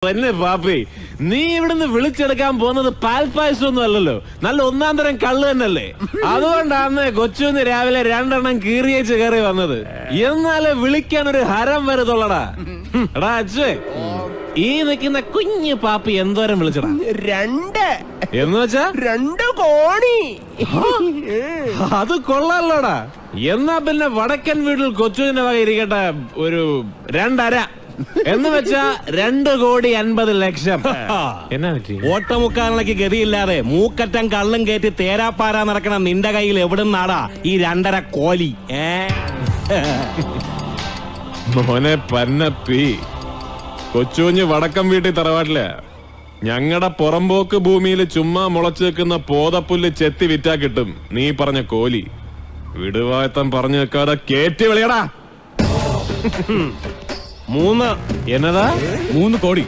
തന്നെ പാപ്പി, നീ ഇവിടുന്ന് വിളിച്ചെടുക്കാൻ പോകുന്നത് പാൽപ്പായസം ഒന്നും അല്ലല്ലോ, നല്ല ഒന്നാം തരം കള്ള് തന്നെയല്ലേ. അതുകൊണ്ടാണ് കൊച്ചുന്ന് രാവിലെ 2 എണ്ണം കീറിയേച്ച് കയറി വന്നത്. എന്നാലേ വിളിക്കാൻ ഒരു ഹരം വരുതുള്ളടാ. എടാ അച്ഛേ, ഈ നിൽക്കുന്ന കുഞ്ഞു പാപ്പി എന്തോരം വിളിച്ചടാ? 2 എന്ന് വെച്ചാ 2 കോടി. അത് കൊള്ളാലോടാ. എന്നാ പിന്നെ വടക്കൻ വീട്ടിൽ കൊച്ചുവിന്റെ വക ഇരിക്കട്ടെ ഒരു 2.5 എന്ന് വെച്ചാ 2,50,00,000. എന്നാ പറ്റി? ഓട്ടമുക്കാലിലേക്ക് ഗതിയില്ലാതെ മൂക്കറ്റം കള്ളും കയറ്റി തേരാപ്പാരാ നടക്കണം നിന്റെ കയ്യിൽ എവിടുന്നാടാ ഈ 2.5 കോലി? മോനെ പന്നപ്പി, കൊച്ചുകുഞ്ഞ് വടക്കം വീട്ടിൽ തറവാട്ടില്ല. ഞങ്ങളുടെ പുറമ്പോക്ക് ഭൂമിയിൽ ചുമ്മാ മുളച്ചു വെക്കുന്ന പോതപ്പുല്ല് ചെത്തി വിറ്റാ കിട്ടും നീ പറഞ്ഞ കോലി. വിടുവായത്തം പറഞ്ഞു വെക്കാതെ കേറ്റി വിളിയടാ. 3 എന്നതാ? 3 കോടി.